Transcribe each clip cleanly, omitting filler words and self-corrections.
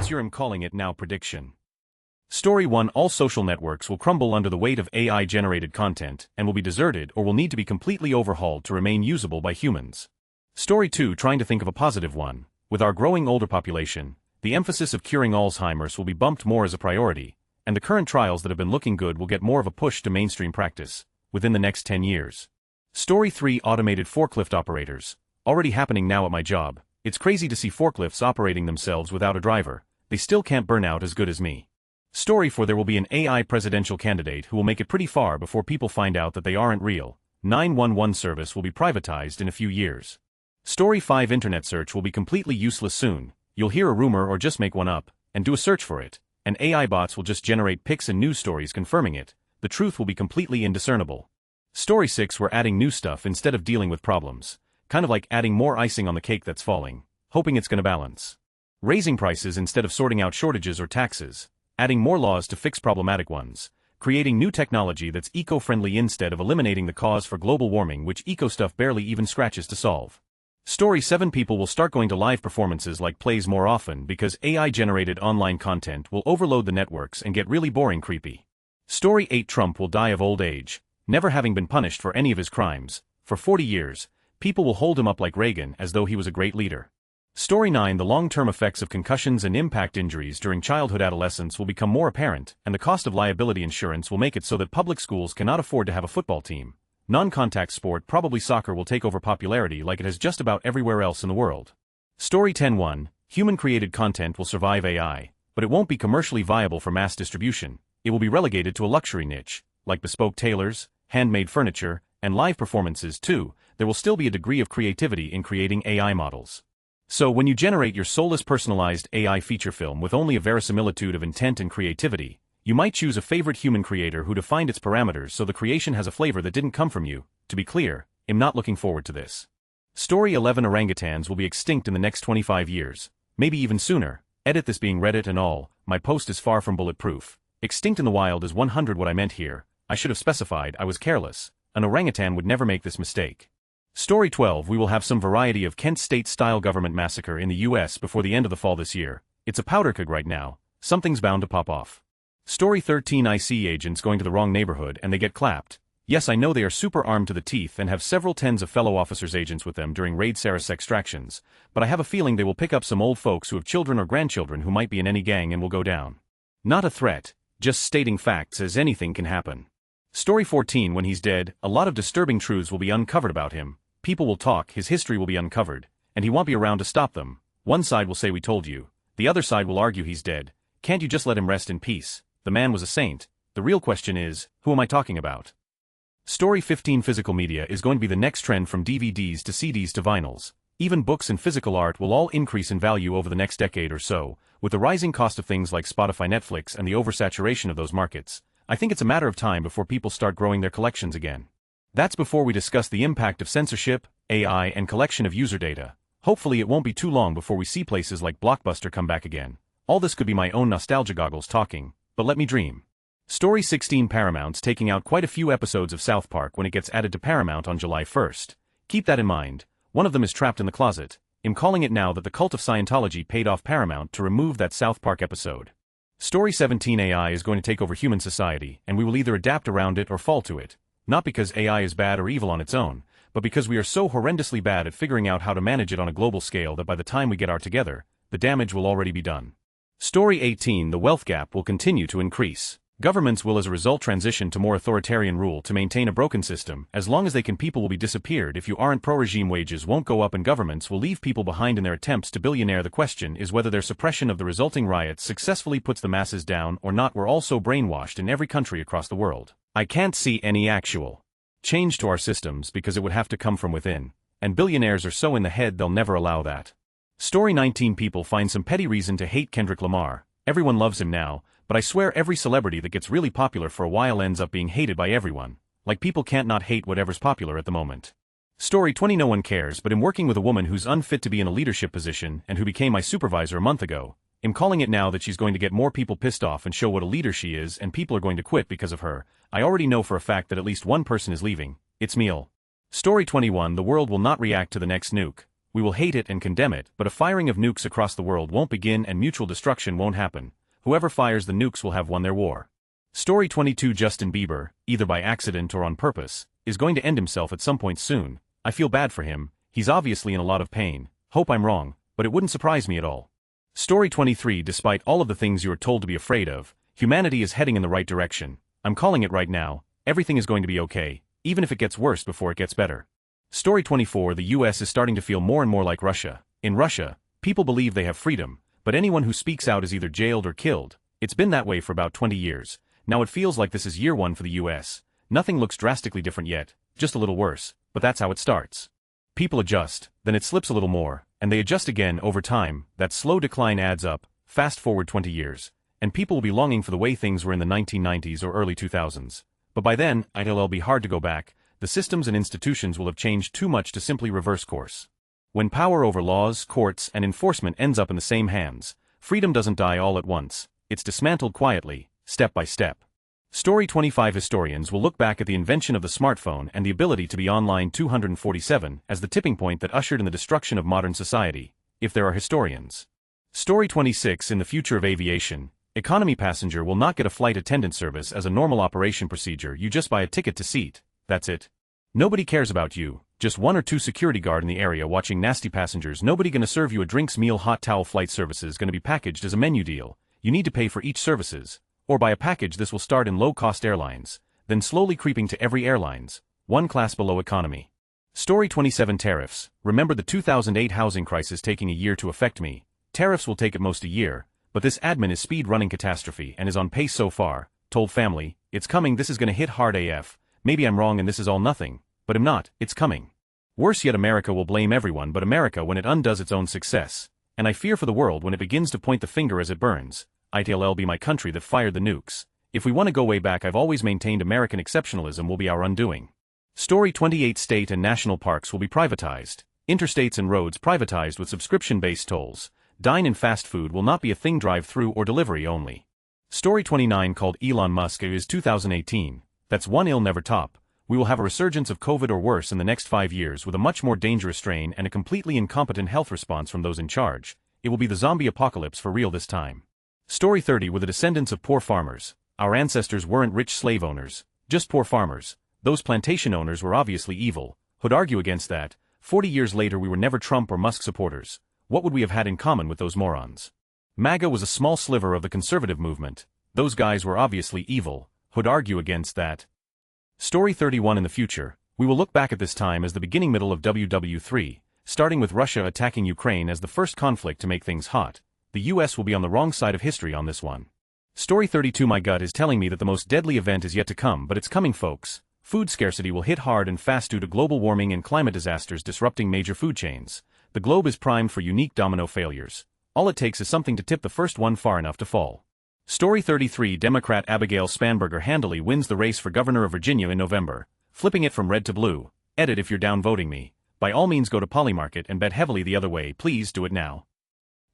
What's your calling it now prediction? Story 1. All social networks will crumble under the weight of AI-generated content and will be deserted or will need to be completely overhauled to remain usable by humans. Story 2. Trying to think of a positive one. With our growing older population, the emphasis of curing Alzheimer's will be bumped more as a priority, and the current trials that have been looking good will get more of a push to mainstream practice within the next 10 years. Story 3. Automated forklift operators. Already happening now at my job. It's crazy to see forklifts operating themselves without a driver. They still can't burn out as good as me. Story 4. There will be an AI presidential candidate who will make it pretty far before people find out that they aren't real. 911 service will be privatized in a few years. Story 5. Internet search will be completely useless soon. You'll hear a rumor or just make one up, and do a search for it, and AI bots will just generate pics and news stories confirming it. The truth will be completely indiscernible. Story 6. We're adding new stuff instead of dealing with problems. Kind of like adding more icing on the cake that's falling, hoping it's gonna balance. Raising prices instead of sorting out shortages or taxes. Adding more laws to fix problematic ones. Creating new technology that's eco-friendly instead of eliminating the cause for global warming, which eco stuff barely even scratches to solve. Story 7. People will start going to live performances like plays more often because AI-generated online content will overload the networks and get really boring creepy. Story 8. Trump will die of old age, never having been punished for any of his crimes. For 40 years, people will hold him up like Reagan as though he was a great leader. Story 9. The long-term effects of concussions and impact injuries during childhood-adolescence will become more apparent, and the cost of liability insurance will make it so that public schools cannot afford to have a football team. Non-contact sport, probably soccer, will take over popularity like it has just about everywhere else in the world. Story 10.1. Human-created content will survive AI, but it won't be commercially viable for mass distribution. It will be relegated to a luxury niche, like bespoke tailors, handmade furniture, and live performances too. There will still be a degree of creativity in creating AI models. So when you generate your soulless personalized AI feature film with only a verisimilitude of intent and creativity, you might choose a favorite human creator who defined its parameters so the creation has a flavor that didn't come from you. To be clear, I'm not looking forward to this. Story 11. Orangutans will be extinct in the next 25 years, maybe even sooner. Edit this being Reddit and all, my post is far from bulletproof. Extinct in the wild is 100 what I meant here. I should have specified I was careless. An orangutan would never make this mistake. Story 12. We will have some variety of Kent State-style government massacre in the US before the end of the fall this year. It's a powder keg right now. Something's bound to pop off. Story 13. IC agents going to the wrong neighborhood and they get clapped. Yes, I know they are super armed to the teeth and have several tens of fellow officers agents with them during raid Saris extractions, but I have a feeling they will pick up some old folks who have children or grandchildren who might be in any gang and will go down. Not a threat, just stating facts as anything can happen. Story 14. When he's dead, a lot of disturbing truths will be uncovered about him. People will talk, his history will be uncovered, and he won't be around to stop them. One side will say we told you, the other side will argue he's dead. Can't you just let him rest in peace? The man was a saint. The real question is, who am I talking about? Story 15. Physical media is going to be the next trend from DVDs to CDs to vinyls. Even books and physical art will all increase in value over the next decade or so, with the rising cost of things like Spotify, Netflix, and the oversaturation of those markets. I think it's a matter of time before people start growing their collections again. That's before we discuss the impact of censorship, AI, and collection of user data. Hopefully it won't be too long before we see places like Blockbuster come back again. All this could be my own nostalgia goggles talking, but let me dream. Story 16. Paramount's taking out quite a few episodes of South Park when it gets added to Paramount on July 1st. Keep that in mind. One of them is trapped in the closet. I'm calling it now that the cult of Scientology paid off Paramount to remove that South Park episode. Story 17. AI is going to take over human society, and we will either adapt around it or fall to it. Not because AI is bad or evil on its own, but because we are so horrendously bad at figuring out how to manage it on a global scale that by the time we get our together, the damage will already be done. Story 18. The wealth gap will continue to increase. Governments will as a result transition to more authoritarian rule to maintain a broken system. As long as they can, people will be disappeared. If you aren't pro-regime, wages won't go up and governments will leave people behind in their attempts to billionaire. The question is whether their suppression of the resulting riots successfully puts the masses down or not. We're all so brainwashed in every country across the world. I can't see any actual change to our systems because it would have to come from within, and billionaires are so in the head they'll never allow that. Story 19. People find some petty reason to hate Kendrick Lamar. Everyone loves him now, but I swear every celebrity that gets really popular for a while ends up being hated by everyone. Like people can't not hate whatever's popular at the moment. Story 20. No one cares, but I'm working with a woman who's unfit to be in a leadership position and who became my supervisor a month ago. I'm calling it now that she's going to get more people pissed off and show what a leader she is, and people are going to quit because of her. I already know for a fact that at least one person is leaving. It's Meal. Story 21. The world will not react to the next nuke. we will hate it and condemn it, but a firing of nukes across the world won't begin and mutual destruction won't happen. Whoever fires the nukes will have won their war. Story 22. Justin Bieber, either by accident or on purpose, is going to end himself at some point soon. I feel bad for him, he's obviously in a lot of pain. Hope I'm wrong, but it wouldn't surprise me at all. Story 23. Despite all of the things you are told to be afraid of, humanity is heading in the right direction. I'm calling it right now, everything is going to be okay, even if it gets worse before it gets better. Story 24. The US is starting to feel more and more like Russia. In Russia, people believe they have freedom, but anyone who speaks out is either jailed or killed. It's been that way for about 20 years. Now it feels like this is year one for the US. Nothing looks drastically different yet, just a little worse, but that's how it starts. People adjust, then it slips a little more, and they adjust again over time. That slow decline adds up. Fast forward 20 years, and people will be longing for the way things were in the 1990s or early 2000s. But by then, it'll be hard to go back. The systems and institutions will have changed too much to simply reverse course. When power over laws, courts, and enforcement ends up in the same hands, freedom doesn't die all at once. It's dismantled quietly, step by step. Story 25. Historians will look back at the invention of the smartphone and the ability to be online 247 as the tipping point that ushered in the destruction of modern society, if there are historians. Story 26. In the future of aviation, economy passenger will not get a flight attendant service as a normal operation procedure. You just buy a ticket to seat, that's it. Nobody cares about you, just one or two security guard in the area watching nasty passengers. Nobody gonna serve you a drinks, meal, hot towel. Flight services gonna be packaged as a menu deal. You need to pay for each services, or buy a package. This will start in low-cost airlines, then slowly creeping to every airlines, one class below economy. Story 27. Tariffs. Remember the 2008 housing crisis taking a year to affect me. Tariffs will take at most a year, but this admin is speed-running catastrophe and is on pace so far. Told family, it's coming, this is gonna hit hard AF. Maybe I'm wrong and this is all nothing, but I'm not, it's coming. Worse yet, America will blame everyone but America when it undoes its own success, and I fear for the world when it begins to point the finger as it burns. It'll be my country that fired the nukes. If we want to go way back, I've always maintained American exceptionalism will be our undoing. Story 28. State and national parks will be privatized. Interstates and roads privatized with subscription-based tolls. Dine and fast food will not be a thing, drive-through or delivery only. Story 29. Called Elon Musk is 2018. That's one he'll never top. We will have a resurgence of COVID or worse in the next 5 years with a much more dangerous strain and a completely incompetent health response from those in charge. It will be the zombie apocalypse for real this time. Story 30. We're the descendants of poor farmers. Our ancestors weren't rich slave owners, just poor farmers. Those plantation owners were obviously evil. Who'd argue against that? 40 years later we were never Trump or Musk supporters. What would we have had in common with those morons? MAGA was a small sliver of the conservative movement. Those guys were obviously evil. Who'd argue against that? Story 31. In the future, we will look back at this time as the beginning middle of WW3, starting with Russia attacking Ukraine as the first conflict to make things hot. The US will be on the wrong side of history on this one. Story 32. My gut is telling me that the most deadly event is yet to come, but it's coming, folks. Food scarcity will hit hard and fast due to global warming and climate disasters disrupting major food chains. The globe is primed for unique domino failures. All it takes is something to tip the first one far enough to fall. Story 33. Democrat Abigail Spanberger handily wins the race for governor of Virginia in November, flipping it from red to blue. Edit: if you're down voting me, by all means go to Polymarket and bet heavily the other way. Please do it now.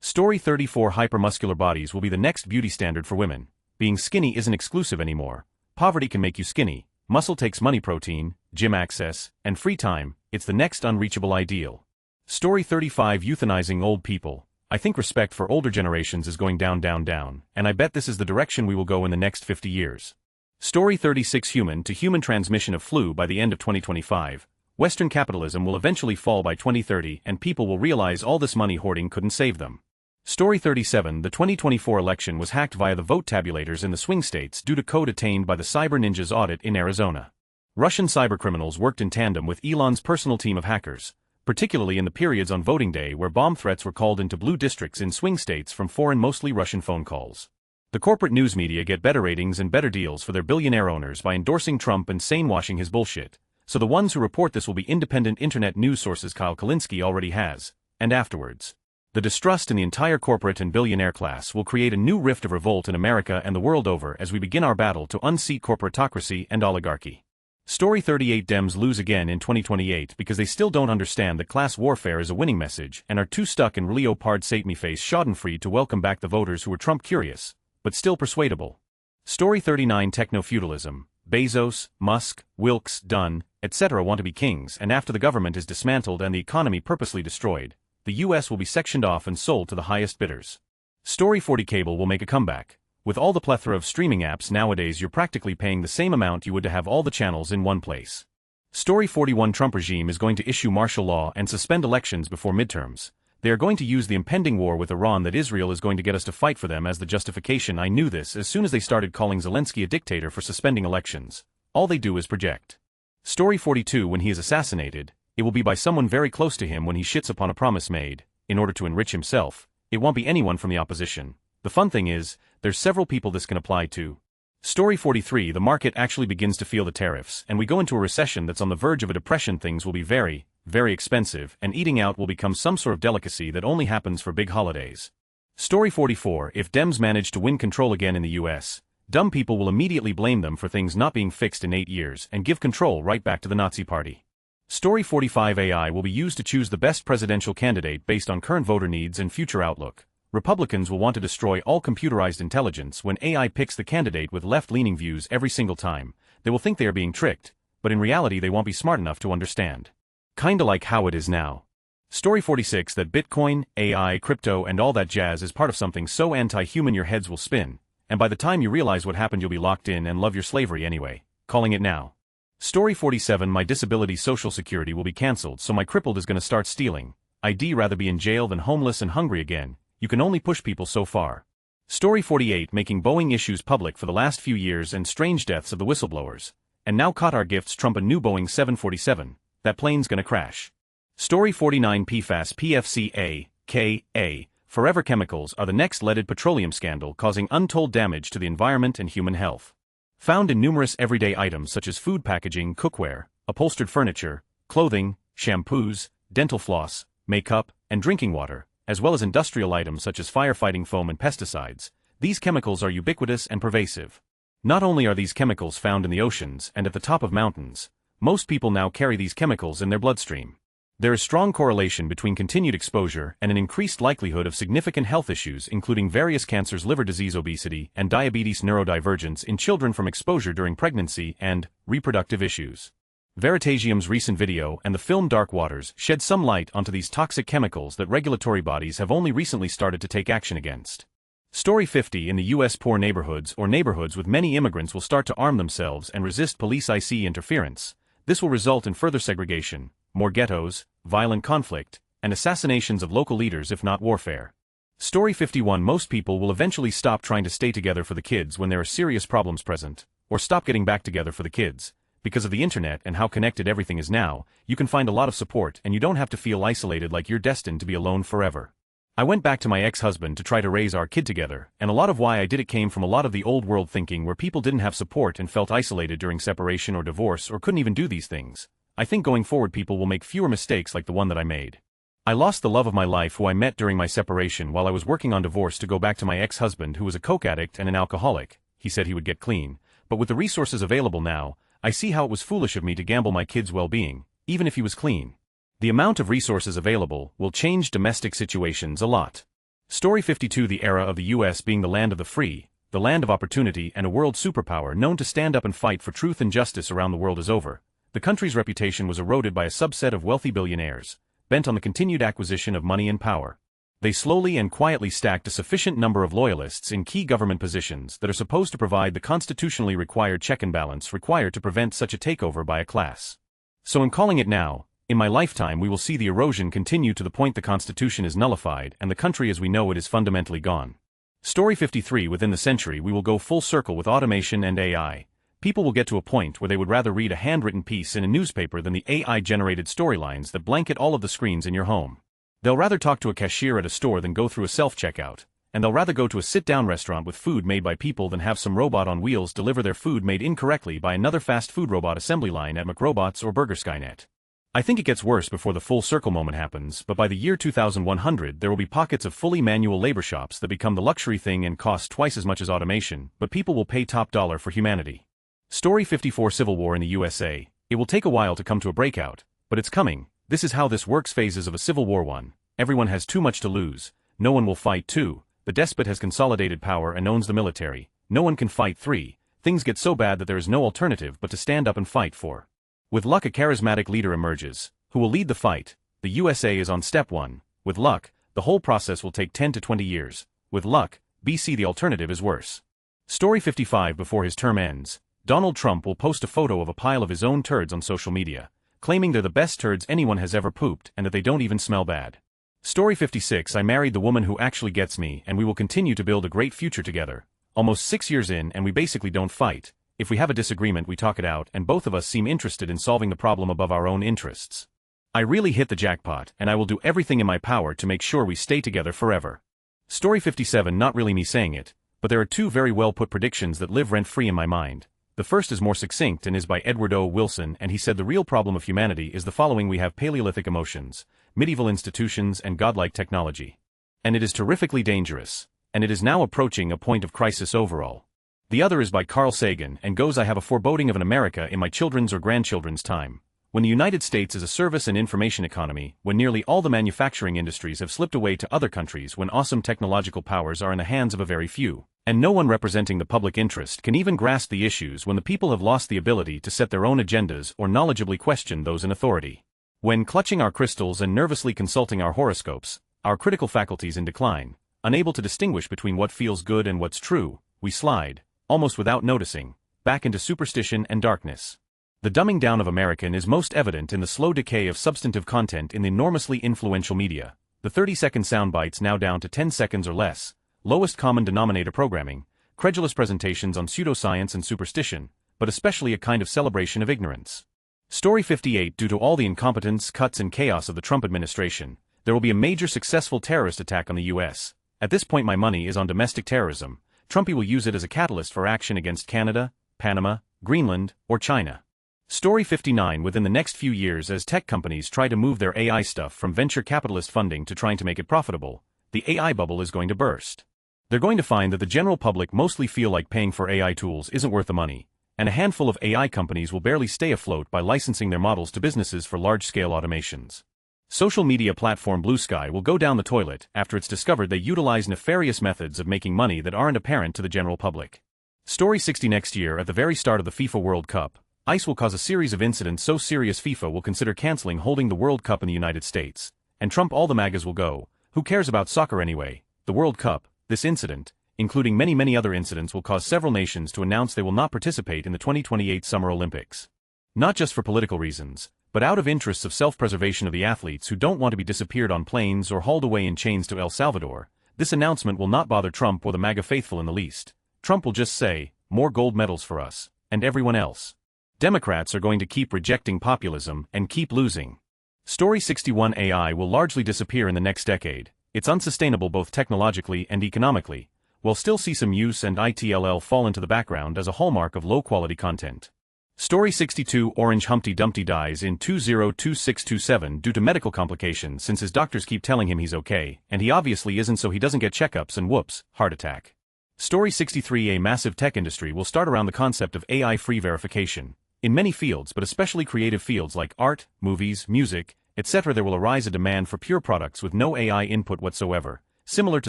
Story 34. Hypermuscular bodies will be the next beauty standard for women. Being skinny isn't exclusive anymore. Poverty can make you skinny. Muscle takes money, protein, gym access, and free time. It's the next unreachable ideal. Story 35. Euthanizing old people. I think respect for older generations is going down, and I bet this is the direction we will go in the next 50 years. Story 36. Human-to-human transmission of flu by the end of 2025. Western capitalism will eventually fall by 2030 and people will realize all this money hoarding couldn't save them. Story 37. The 2024 election was hacked via the vote tabulators in the swing states due to code attained by the Cyber Ninjas audit in Arizona. Russian cybercriminals worked in tandem with Elon's personal team of hackers, particularly in the periods on voting day where bomb threats were called into blue districts in swing states from foreign, mostly Russian phone calls. The corporate news media get better ratings and better deals for their billionaire owners by endorsing Trump and sane-washing his bullshit, so the ones who report this will be independent internet news sources Kyle Kulinski already has, and afterwards. The distrust in the entire corporate and billionaire class will create a new rift of revolt in America and the world over as we begin our battle to unseat corporatocracy and oligarchy. Story 38. Dems lose again in 2028 because they still don't understand that class warfare is a winning message and are too stuck in Leopard Satan-face Schadenfreude to welcome back the voters who are Trump-curious, but still persuadable. Story 39. Techno-feudalism. Bezos, Musk, Wilkes, Dunn, etc. want to be kings, and after the government is dismantled and the economy purposely destroyed, the US will be sectioned off and sold to the highest bidders. Story 40 cable will make a comeback. With all the plethora of streaming apps nowadays, you're practically paying the same amount you would to have all the channels in one place. Story 41 Trump regime is going to issue martial law and suspend elections before midterms. They are going to use the impending war with Iran that Israel is going to get us to fight for them as the justification. I knew this as soon as they started calling Zelensky a dictator for suspending elections. All they do is project. Story 42 When he is assassinated, it will be by someone very close to him when he shits upon a promise made, in order to enrich himself. It won't be anyone from the opposition. The fun thing is, there's several people this can apply to. Story 43 The market actually begins to feel the tariffs, and we go into a recession that's on the verge of a depression. Things will be very, very expensive, and eating out will become some sort of delicacy that only happens for big holidays. Story 44 If Dems manage to win control again in the US, dumb people will immediately blame them for things not being fixed in 8 years and give control right back to the Nazi Party. Story 45 AI will be used to choose the best presidential candidate based on current voter needs and future outlook. Republicans will want to destroy all computerized intelligence when AI picks the candidate with left-leaning views every single time. They will think they are being tricked, but in reality they won't be smart enough to understand. Kinda like how it is now. Story 46 That Bitcoin, AI, crypto and all that jazz is part of something so anti-human your heads will spin, and by the time you realize what happened you'll be locked in and love your slavery anyway. Calling it now. Story 47 My disability social security will be cancelled, so my crippled is gonna start stealing. I'd rather be in jail than homeless and hungry again. You can only push people so far. Story 48 Making Boeing issues public for the last few years and strange deaths of the whistleblowers. And now Qatar gifts Trump a new Boeing 747. That plane's gonna crash. Story 49 PFAS PFCA, Ka, forever chemicals are the next leaded petroleum scandal causing untold damage to the environment and human health. Found in numerous everyday items such as food packaging, cookware, upholstered furniture, clothing, shampoos, dental floss, makeup, and drinking water, as well as industrial items such as firefighting foam and pesticides, these chemicals are ubiquitous and pervasive. Not only are these chemicals found in the oceans and at the top of mountains, most people now carry these chemicals in their bloodstream. There is strong correlation between continued exposure and an increased likelihood of significant health issues including various cancers, liver disease, obesity, and diabetes, neurodivergence in children from exposure during pregnancy, and reproductive issues. Veritasium's recent video and the film Dark Waters shed some light onto these toxic chemicals that regulatory bodies have only recently started to take action against. Story 50 In the US, poor neighborhoods or neighborhoods with many immigrants will start to arm themselves and resist police IC interference. This will result in further segregation, more ghettos, violent conflict, and assassinations of local leaders if not warfare. Story 51 Most people will eventually stop trying to stay together for the kids when there are serious problems present, or stop getting back together for the kids. Because of the internet and how connected everything is now, you can find a lot of support and you don't have to feel isolated like you're destined to be alone forever. I went back to my ex-husband to try to raise our kid together, and a lot of why I did it came from a lot of the old world thinking where people didn't have support and felt isolated during separation or divorce or couldn't even do these things. I think going forward people will make fewer mistakes like the one that I made. I lost the love of my life who I met during my separation while I was working on divorce to go back to my ex-husband who was a coke addict and an alcoholic. He said he would get clean, but with the resources available now, I see how it was foolish of me to gamble my kid's well-being, even if he was clean. The amount of resources available will change domestic situations a lot. Story 52 The era of the US being the land of the free, the land of opportunity and a world superpower known to stand up and fight for truth and justice around the world is over. The country's reputation was eroded by a subset of wealthy billionaires, bent on the continued acquisition of money and power. They slowly and quietly stacked a sufficient number of loyalists in key government positions that are supposed to provide the constitutionally required check and balance required to prevent such a takeover by a class. So in calling it now, in my lifetime we will see the erosion continue to the point the Constitution is nullified and the country as we know it is fundamentally gone. Story 53 Within the century we will go full circle with automation and AI. People will get to a point where they would rather read a handwritten piece in a newspaper than the AI-generated storylines that blanket all of the screens in your home. They'll rather talk to a cashier at a store than go through a self-checkout, and they'll rather go to a sit-down restaurant with food made by people than have some robot on wheels deliver their food made incorrectly by another fast food robot assembly line at McRobots or Burger Skynet. I think it gets worse before the full circle moment happens, but by the year 2100 there will be pockets of fully manual labor shops that become the luxury thing and cost twice as much as automation, but people will pay top dollar for humanity. Story 54 Civil War in the USA. It will take a while to come to a breakout, but it's coming. This is how this works. Phases of a civil war. 1. Everyone has too much to lose. No one will fight. 2. The despot has consolidated power and owns the military. No one can fight. 3. Things get so bad that there is no alternative but to stand up and fight. 4. With luck, a charismatic leader emerges, who will lead the fight. The USA is on step 1. With luck, the whole process will take 10 to 20 years. With luck, BC the alternative is worse. Story 55. Before his term ends, Donald Trump will post a photo of a pile of his own turds on social media, claiming they're the best turds anyone has ever pooped and that they don't even smell bad. Story 56. I married the woman who actually gets me, and we will continue to build a great future together. Almost 6 years in, and we basically don't fight. If we have a disagreement, we talk it out, and both of us seem interested in solving the problem above our own interests. I really hit the jackpot, and I will do everything in my power to make sure we stay together forever. Story 57. Not really me saying it, but there are two very well put predictions that live rent-free in my mind. The first is more succinct and is by Edward O. Wilson, and he said the real problem of humanity is the following: we have Paleolithic emotions, medieval institutions, and godlike technology. And it is terrifically dangerous, and it is now approaching a point of crisis overall. The other is by Carl Sagan, and goes: I have a foreboding of an America in my children's or grandchildren's time, when the United States is a service and information economy, when nearly all the manufacturing industries have slipped away to other countries, when awesome technological powers are in the hands of a very few, and no one representing the public interest can even grasp the issues, when the people have lost the ability to set their own agendas or knowledgeably question those in authority. When, clutching our crystals and nervously consulting our horoscopes, our critical faculties in decline, unable to distinguish between what feels good and what's true, we slide, almost without noticing, back into superstition and darkness. The dumbing down of American is most evident in the slow decay of substantive content in the enormously influential media, the 30-second sound bites now down to 10 seconds or less, lowest common denominator programming, credulous presentations on pseudoscience and superstition, but especially a kind of celebration of ignorance. Story 58. Due to all the incompetence, cuts, and chaos of the Trump administration, there will be a major successful terrorist attack on the U.S. At this point, my money is on domestic terrorism. Trumpy will use it as a catalyst for action against Canada, Panama, Greenland, or China. Story 59. Within the next few years, as tech companies try to move their AI stuff from venture capitalist funding to trying to make it profitable, the AI bubble is going to burst. They're going to find that the general public mostly feel like paying for AI tools isn't worth the money, and a handful of AI companies will barely stay afloat by licensing their models to businesses for large-scale automations. Social media platform Blue Sky will go down the toilet after it's discovered they utilize nefarious methods of making money that aren't apparent to the general public. Story 60. Next year, at the very start of the FIFA World Cup, ICE will cause a series of incidents so serious FIFA will consider canceling holding the World Cup in the United States, and Trump all the MAGAs will go, who cares about soccer anyway, the World Cup. This incident, including many other incidents, will cause several nations to announce they will not participate in the 2028 Summer Olympics. Not just for political reasons, but out of interests of self-preservation of the athletes who don't want to be disappeared on planes or hauled away in chains to El Salvador. This announcement will not bother Trump or the MAGA faithful in the least. Trump will just say, more gold medals for us, and everyone else. Democrats are going to keep rejecting populism and keep losing. Story 61. AI will largely disappear in the next decade. It's unsustainable both technologically and economically. We'll still see some use, and ITLL fall into the background as a hallmark of low-quality content. Story 62. Orange Humpty Dumpty dies in 202627 due to medical complications, since his doctors keep telling him he's okay, and he obviously isn't, so he doesn't get checkups, and whoops, heart attack. Story 63. A massive tech industry will start around the concept of AI-free verification. In many fields, but especially creative fields like art, movies, music, etc., there will arise a demand for pure products with no AI input whatsoever, similar to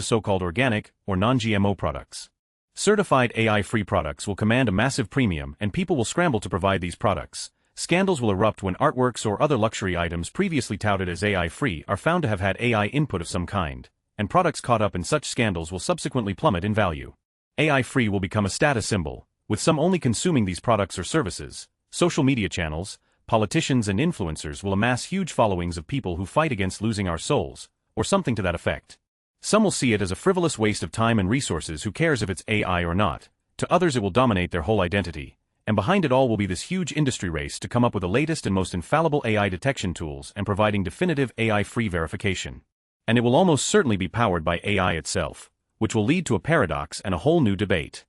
so-called organic or non-GMO products. Certified AI-free products will command a massive premium, and people will scramble to provide these products. Scandals will erupt when artworks or other luxury items previously touted as AI-free are found to have had AI input of some kind, and products caught up in such scandals will subsequently plummet in value. AI-free will become a status symbol, with some only consuming these products or services. Social media channels, politicians, and influencers will amass huge followings of people who fight against losing our souls, or something to that effect. Some will see it as a frivolous waste of time and resources, who cares if it's AI or not. To others it will dominate their whole identity, and behind it all will be this huge industry race to come up with the latest and most infallible AI detection tools and providing definitive AI-free verification. And it will almost certainly be powered by AI itself, which will lead to a paradox and a whole new debate.